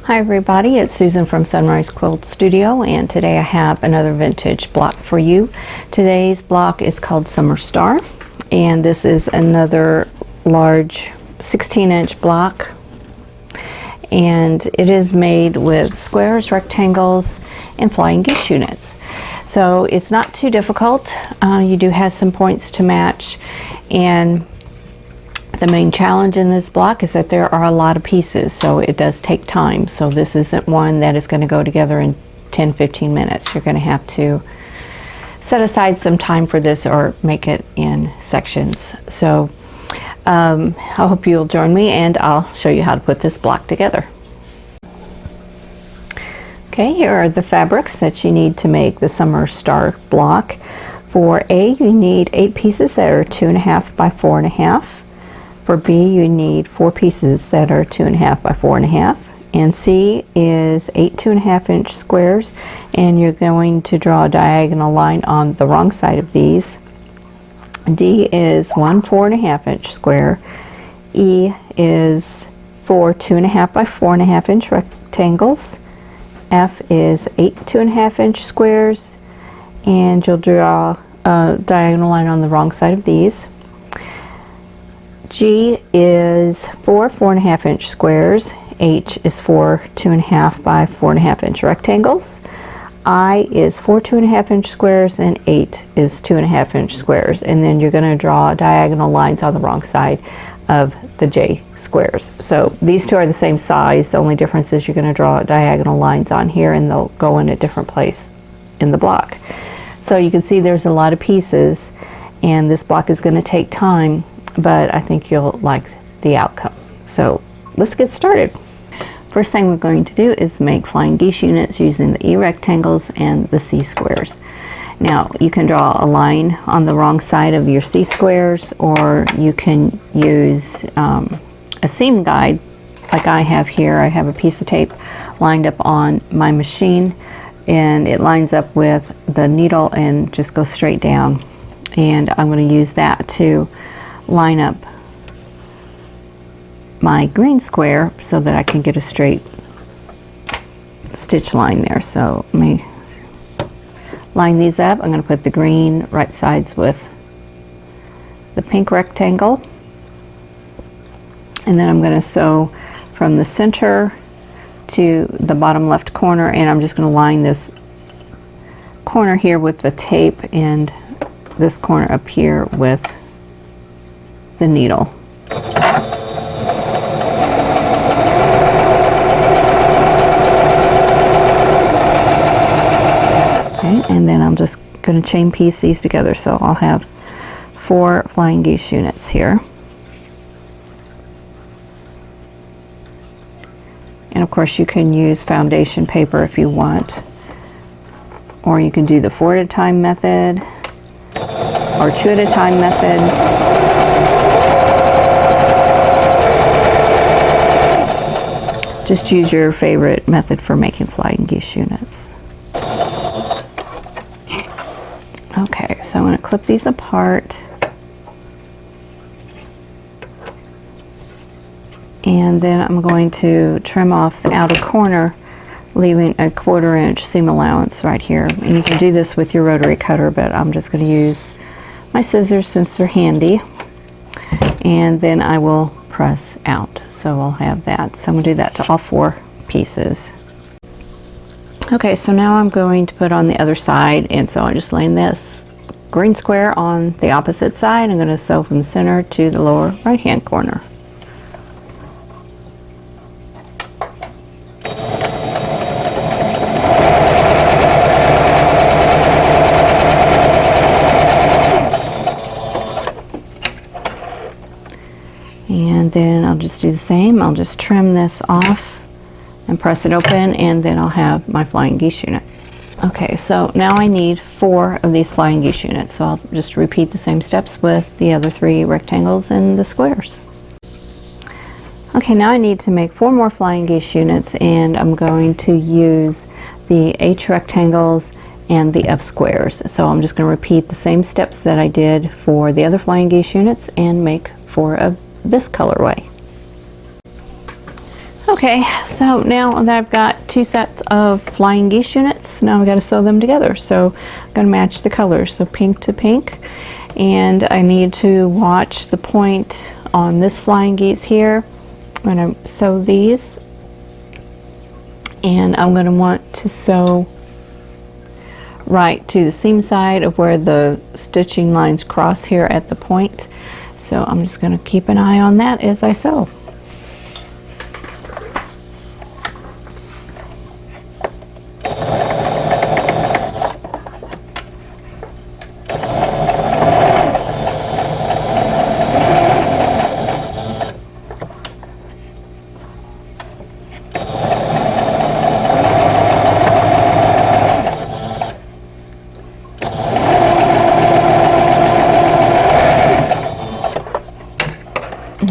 Hi everybody, it's Susan from Sunrise Quilt Studio, and today I have another vintage block for you. Today's block is called Summer Star, and this is another large 16-inch block, and it is made with squares, rectangles, and flying geese units. So it's not too difficult. You do have some points to match, and the main challenge in this block is that there are a lot of pieces, so it does take time. So this isn't one that is going to go together in 10-15 minutes. You're going to have to set aside some time for this or make it in sections. So I hope you'll join me and I'll show you how to put this block together. Okay, here are the fabrics that you need to make the Summer Star block. For A, you need 8 pieces that are 2.5 by 4.5. For B, you need 4 pieces that are 2.5 by 4.5. And C is 8 2.5-inch squares, and you're going to draw a diagonal line on the wrong side of these. D is 1 4.5-inch square. E is 4 2.5 by 4.5-inch rectangles. F is 8 2.5-inch squares, and you'll draw a diagonal line on the wrong side of these. G is 4 4.5-inch squares. H is 4 2.5 by 4.5-inch rectangles. I is 4 2.5-inch squares, and 8 is 2.5-inch squares. And then you're going to draw diagonal lines on the wrong side of the J squares. So these two are the same size. The only difference is you're going to draw diagonal lines on here, and they'll go in a different place in the block. So you can see there's a lot of pieces, and this block is going to take time, but I think you'll like the outcome. So let's get started. First thing we're going to do is make flying geese units using the E rectangles and the C squares. Now you can draw a line on the wrong side of your C squares, or you can use a seam guide like I have here. I have a piece of tape lined up on my machine, and it lines up with the needle and just goes straight down, and I'm going to use that to line up my green square so that I can get a straight stitch line there. So let me line these up. I'm going to put the green right sides with the pink rectangle, and then I'm going to sew from the center to the bottom left corner, and I'm just going to line this corner here with the tape and this corner up here with the needle. Okay, and then I'm just going to chain piece these together, so I'll have 4 flying geese units here. And of course you can use foundation paper if you want, or you can do the 4 at a time method or 2 at a time method. Just use your favorite method for making flying geese units. Okay, so I'm going to clip these apart, and then I'm going to trim off the outer corner, leaving a 1/4 inch seam allowance right here. And you can do this with your rotary cutter, but I'm just going to use my scissors since they're handy, and then I will press out. So I'll have that. So I'm going to do that to all 4 pieces. Okay, so now I'm going to put on the other side, and so I'm just laying this green square on the opposite side. I'm going to sew from the center to the lower right hand corner. And then I'll just do the same. I'll just trim this off and press it open, and then I'll have my flying geese unit. Okay, so now I need 4 of these flying geese units, so I'll just repeat the same steps with the other 3 rectangles and the squares. Okay, now I need to make 4 more flying geese units, and I'm going to use the H rectangles and the F squares. So I'm just going to repeat the same steps that I did for the other flying geese units and make 4 of this colorway. Okay, so now that I've got 2 sets of flying geese units, now I've got to sew them together. So I'm going to match the colors, so pink to pink. And I need to watch the point on this flying geese here. I'm going to sew these. And I'm going to want to sew right to the seam side of where the stitching lines cross here at the point. So I'm just going to keep an eye on that as I sew.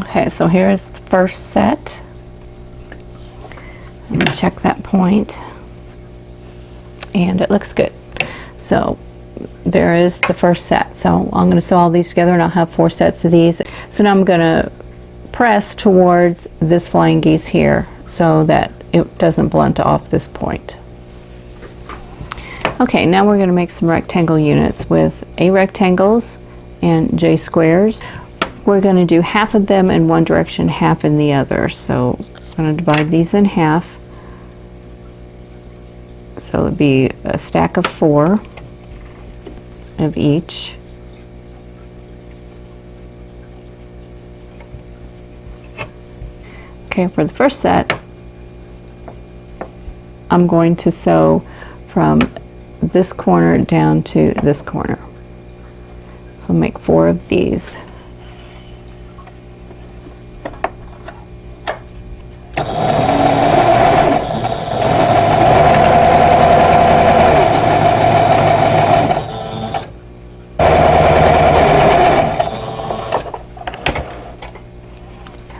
Okay, so here's the first set. I'm going to check that point, and it looks good. So there is the first set. So I'm going to sew all these together, and I'll have 4 sets of these. So now I'm going to press towards this flying geese here so that it doesn't blunt off this point. Okay, now we're going to make some rectangle units with A rectangles and J squares. We're going to do half of them in one direction, half in the other. So I'm going to divide these in half. So it'll be a stack of 4 of each. Okay, for the first set, I'm going to sew from this corner down to this corner. So make 4 of these.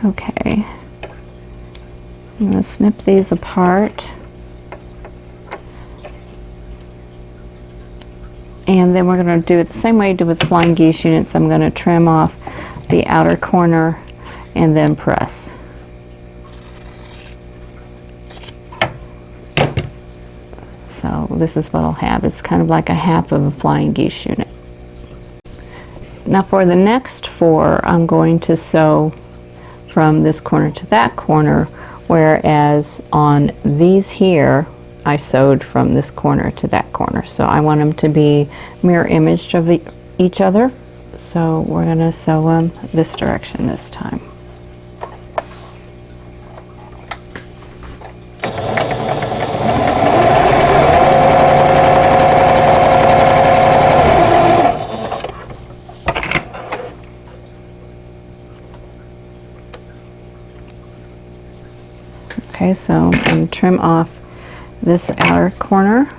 Okay, I'm going to snip these apart, and then we're going to do it the same way you do with flying geese units. I'm going to trim off the outer corner and then press. So this is what I'll have. It's kind of like a half of a flying geese unit. Now for the next 4, I'm going to sew from this corner to that corner, whereas on these here I sewed from this corner to that corner. So I want them to be mirror image of each other. So we're going to sew them this direction this time. Okay, so I'm going to trim off this outer corner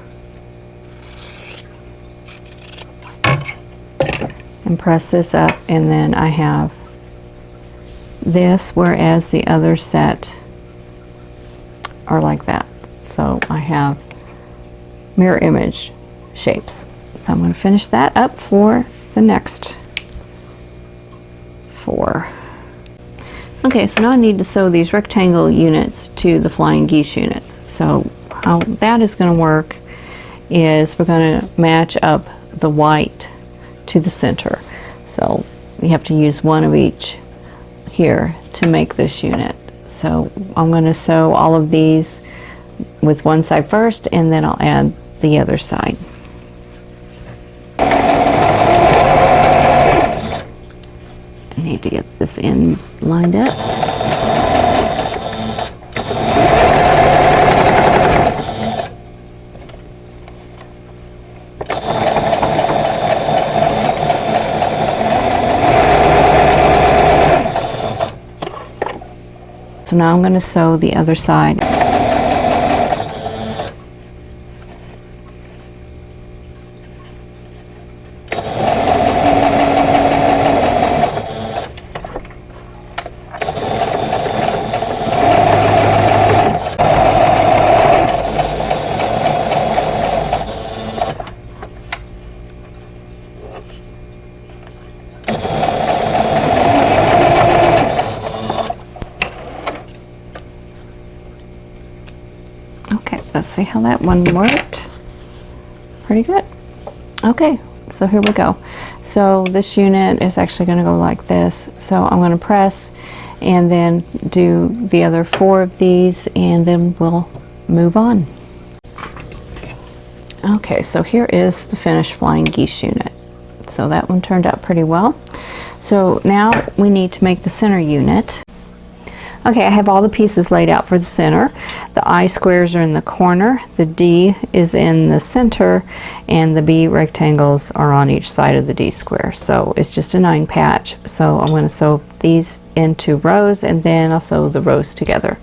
and press this up, and then I have this, whereas the other set are like that. So I have mirror image shapes. So I'm going to finish that up for the next 4. Okay, so now I need to sew these rectangle units to the flying geese units. So how that is going to work is we're going to match up the white to the center. So we have to use 1 of each here to make this unit. So I'm going to sew all of these with one side first, and then I'll add the other side. I need to get this end lined up. So now I'm going to sew the other side. Okay, let's see how that one worked. Pretty good. Okay, so here we go. So this unit is actually going to go like this. So I'm going to press and then do the other 4 of these, and then we'll move on. Okay, so here is the finished flying geese unit. So that one turned out pretty well. So now we need to make the center unit. Okay, I have all the pieces laid out for the center. The I squares are in the corner, the D is in the center, and the B rectangles are on each side of the D square. So it's just a 9 patch. So I'm going to sew these into rows, and then I'll sew the rows together.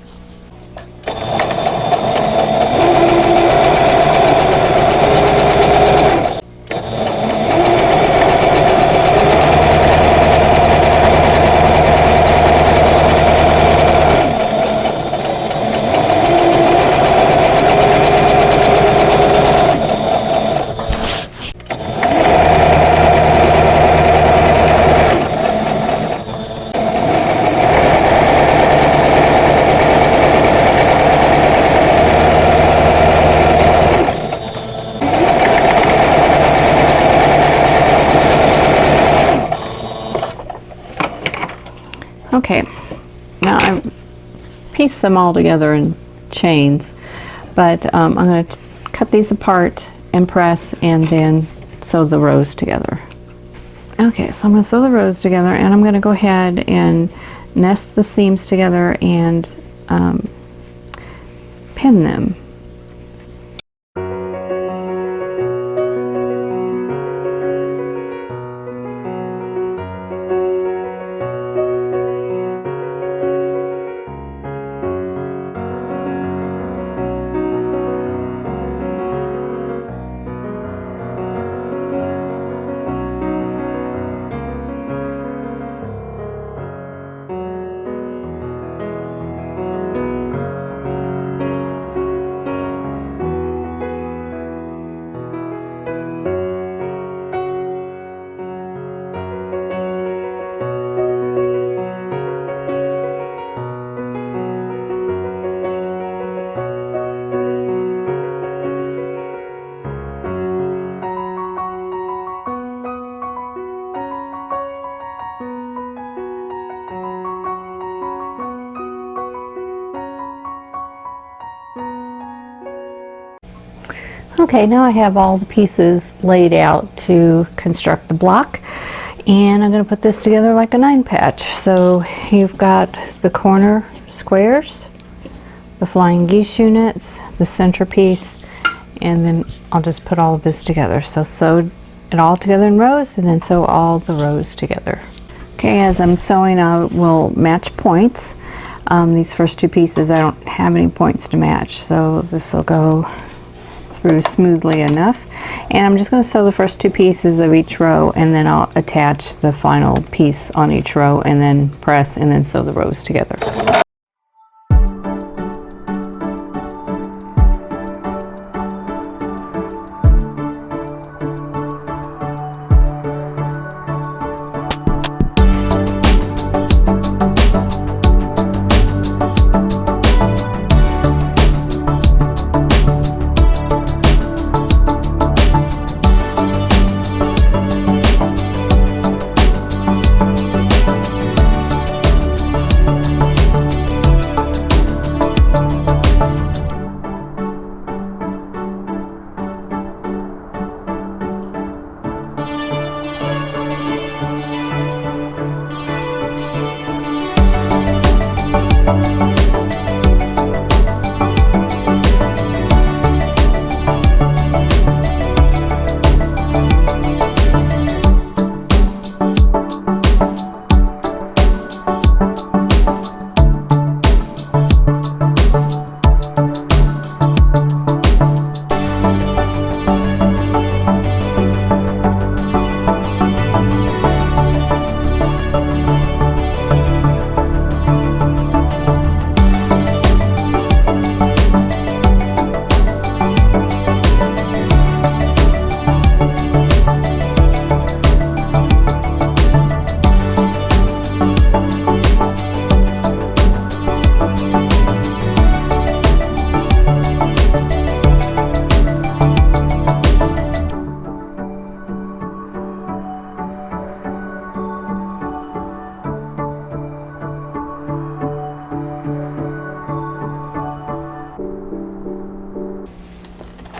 Okay, now I've pieced them all together in chains, but I'm going to cut these apart and press and then sew the rows together. Okay, so I'm going to sew the rows together, and I'm going to go ahead and nest the seams together and pin them. Okay, now I have all the pieces laid out to construct the block, and I'm going to put this together like a 9 patch. So you've got the corner squares, the flying geese units, the centerpiece, and then I'll just put all of this together. So sew it all together in rows, and then sew all the rows together. Okay, as I'm sewing, I will match points. These first 2 pieces, I don't have any points to match, so this will go through smoothly enough. And I'm just going to sew the first 2 pieces of each row, and then I'll attach the final piece on each row, and then press, and then sew the rows together.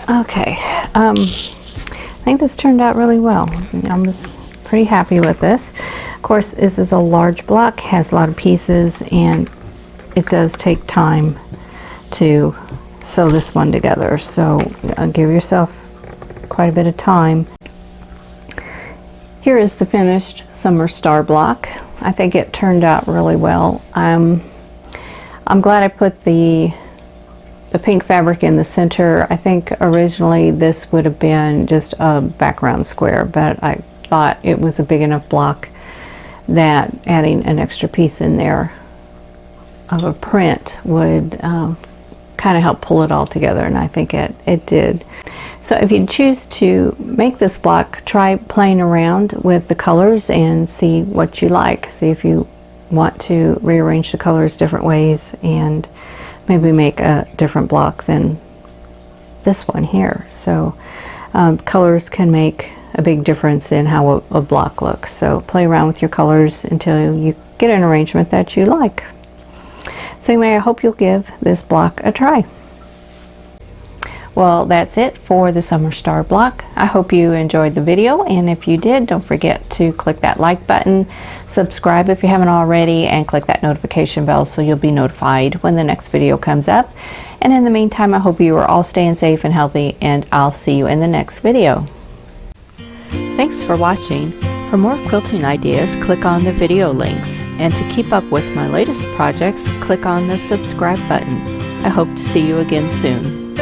Okay, I think this turned out really well. I'm just pretty happy with this. Of course, this is a large block, has a lot of pieces, and it does take time to sew this one together. So give yourself quite a bit of time. Here is the finished summer star block. I think it turned out really well. I'm glad I put the pink fabric in the center. I think originally this would have been just a background square, but I thought it was a big enough block that adding an extra piece in there of a print would kind of help pull it all together, and I think it did. So if you choose to make this block, try playing around with the colors and see what you like. See if you want to rearrange the colors different ways and maybe make a different block than this one here. So colors can make a big difference in how a block looks. So play around with your colors until you get an arrangement that you like. So anyway, I hope you'll give this block a try. Well, that's it for the summer star block. I hope you enjoyed the video, and if you did, don't forget to click that like button, subscribe if you haven't already, and click that notification bell so you'll be notified when the next video comes up. And in the meantime, I hope you are all staying safe and healthy, and I'll see you in the next video. Thanks for watching. For more quilting ideas, click on the video links. And to keep up with my latest projects, click on the subscribe button. I hope to see you again soon.